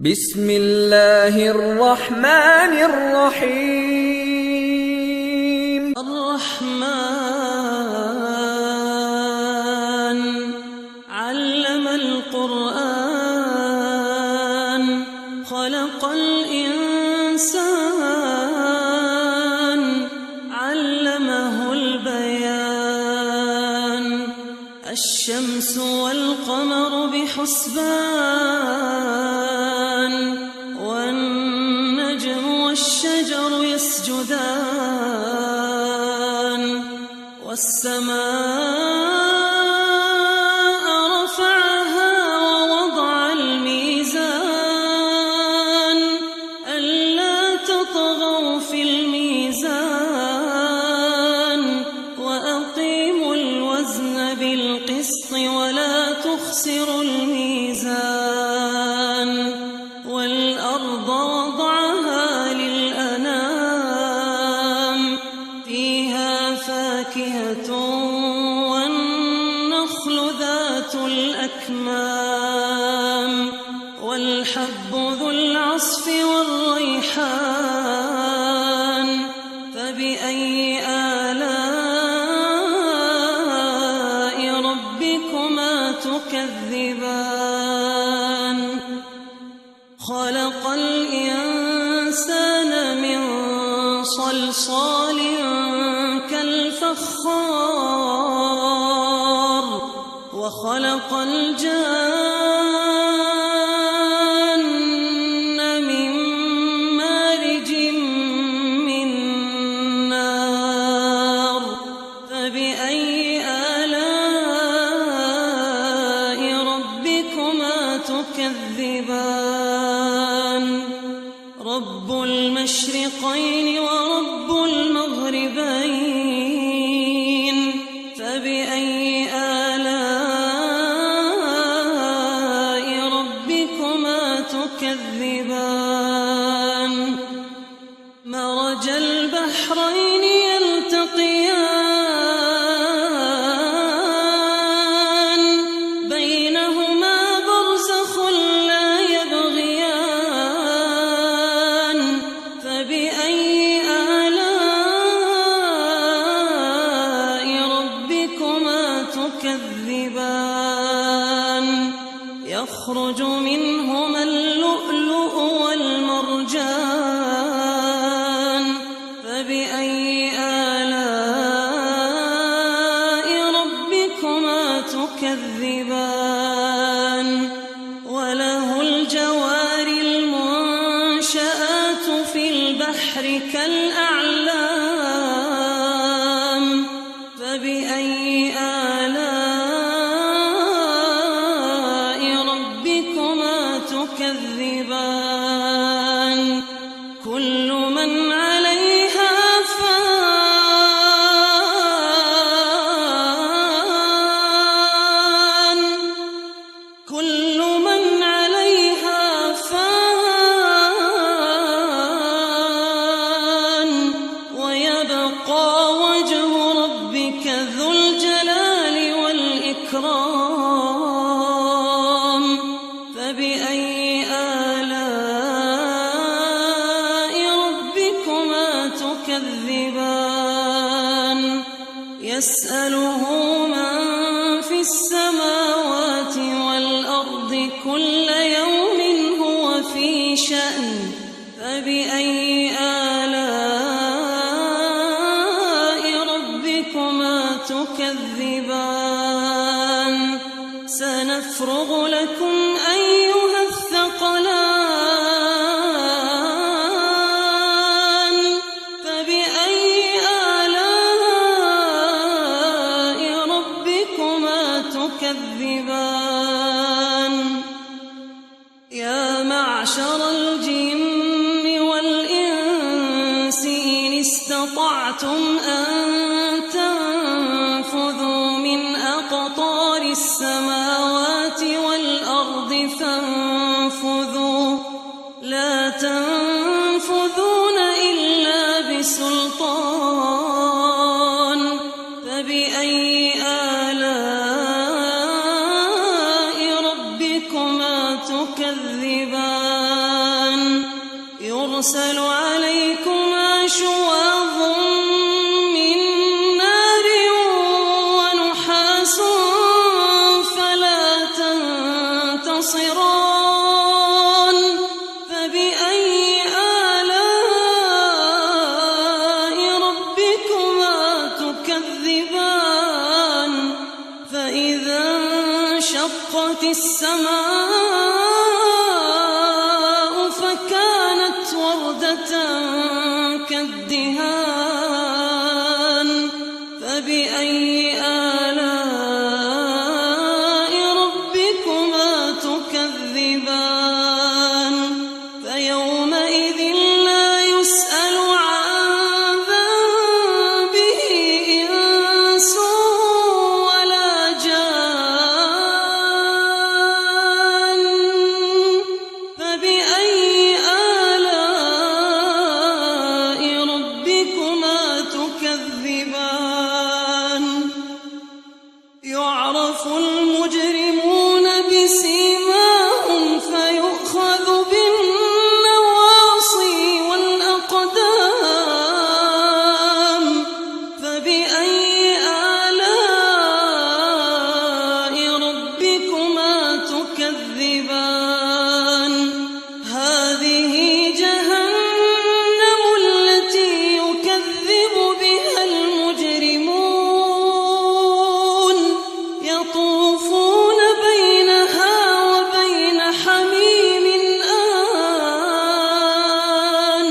بسم الله الرحمن الرحيم الرحمن علم القرآن خلق الإنسان علمه البيان الشمس والقمر بحسبان والنجم والشجر يسجدان والسماء رفعها ووضع الميزان ألا تطغوا في الميزان وأقيموا الوزن بالقسط ولا تخسروا الميزان والأرض وضعها للأنام فيها فاكهة والنخل ذات الأكمام والحب ذو العصف والريحان فبأي آلاء ربكما تكذبان خلق الإنسان من صلصال كالفخار وخلق الجان من مارج من نار فبأي آلاء ربكما تكذبان رب المشرقين ورب المغربين فبأي آلاء ربكما تكذبان مرج البحرين يلتقيان بينهما برزخ لا يبغيان فبأي آلاء ربكما تكذبان يخرج منهما اللؤلؤ والمرجان فبأي آلاء ربكما تكذبان وله الجوار المنشآت في البحر كالأعلام فبأي آلاء ربكما تكذبان كل من عليها فان كل من عليها فان ويبقى وجه ربك ذو الجلال والإكرام فبأي آلاء ربكما تكذبان يسأله من في السماوات والأرض كل يوم هو في شأن فبأي آلاء ربكما تكذبان سنفرغ لكم أيها الثقلان فبأي آلاء ربكما تكذبان يا معشر الجن والإنس إن استطعتم أن تنفذوا من أقطار السماوات والأرض فانفذوا لا تنفذون إلا بسلطان فبأي آلاء ربكما تكذبان يرسل عليكما شواظ من نار ونحاس فلا تنتصران فبأي آلاء ربكما تكذبان فإذا انشقت السماء فكانت وردة كالدهان فبأي آلاء ربكما تكذبان فيومئذ لا يسأل عن ذنبه إنس ولا جان فبأي آلاء ربكما تكذبان يعرف المجرمون بسيماهم فيؤخذ بالنواصي والأقدام فبأي آلاء ربكما تكذبان هذه جهنم التي يكذب بها المجرمون يطوفون بينها وبين حميم آن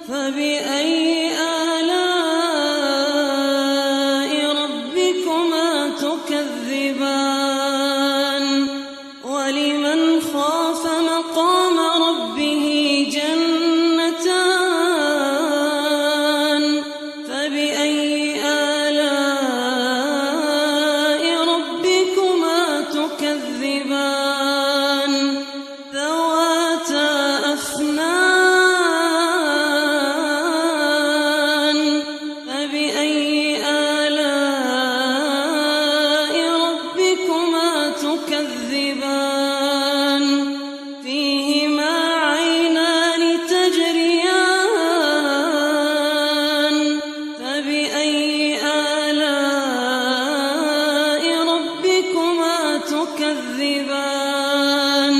فبأي آلاء ربكما تكذبان ولمن خاف مقام ربه جنتان فبأي آلاء ربكما تكذبان ذواتا أفنان فبأي آلاء ربكما تكذبان فيهما عينان تجريان فبأي آلاء ربكما تكذبان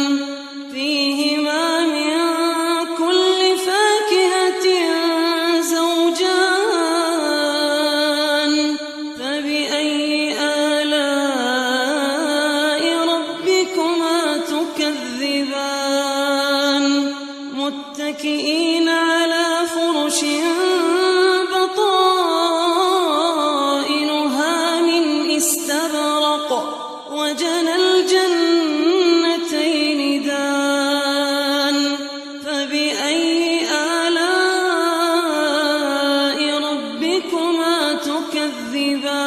فيهما من كل فاكهة زوجان فبأي آلاء ربكما تكذبان متكئين على فرش بطائنها من استبرق وجنى الجنتين دان فبأي آلاء ربكما تكذبان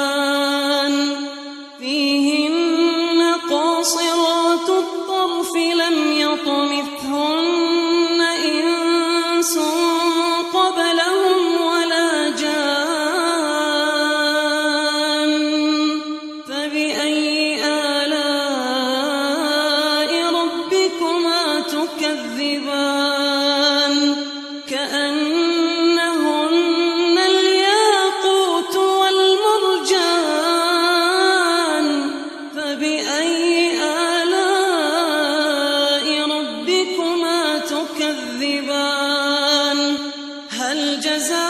فيهن قاصرات الطرف لم يطمثهن إنس قبلهم ولا جان فبأي آلاء ربكما تكذبان كأنهن الياقوت والمرجان فبأي آلاء ربكما تكذبان هل جزاء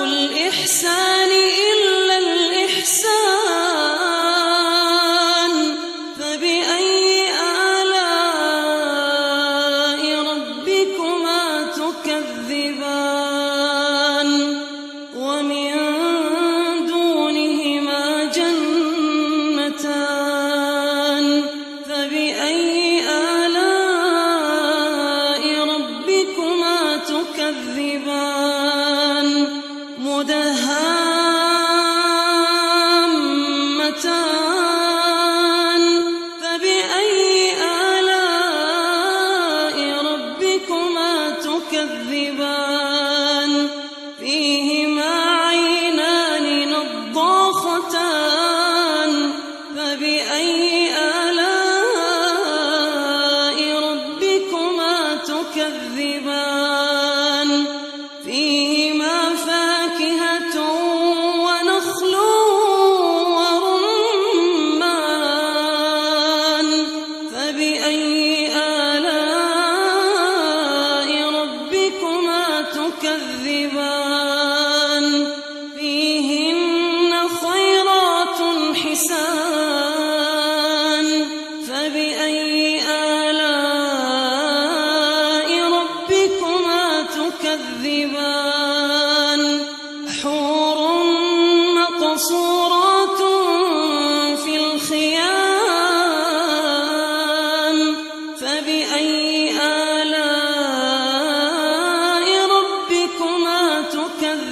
الإحسان إلا الإحسان فبأي آلاء ربكما تكذبان ومن دونهما جنتان فبأي آلاء ربكما تكذبان مدهامتان فبأي آلاء ربكما تكذبان فيهما عينان نضاختان فبأي آلاء ربكما تكذبان تكذبان فيهما فاكهة ونخل ورمان فبأي آلاء ربكما تكذبان فيهن خيرات حسان فبأي آلاء ربكما تكذبان حور مقصورات في الخيام فبأي آلاء ربكما تكذبان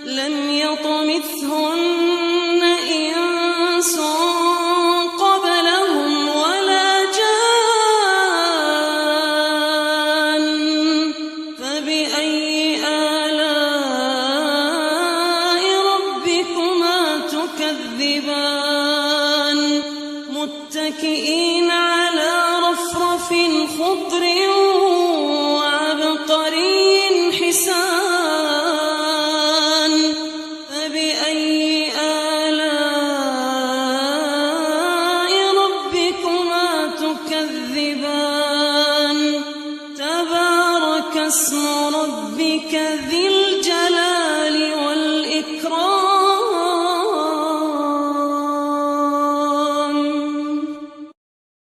لم يطمثهن إنس قبلهم ولا جان فبأي آلاء ربكما تكذبان متكئين على رفرف خضر وعبقري حسان فبأي آلاء ربكما تكذبان تبارك اسم ربك ذي الجلال والإكرام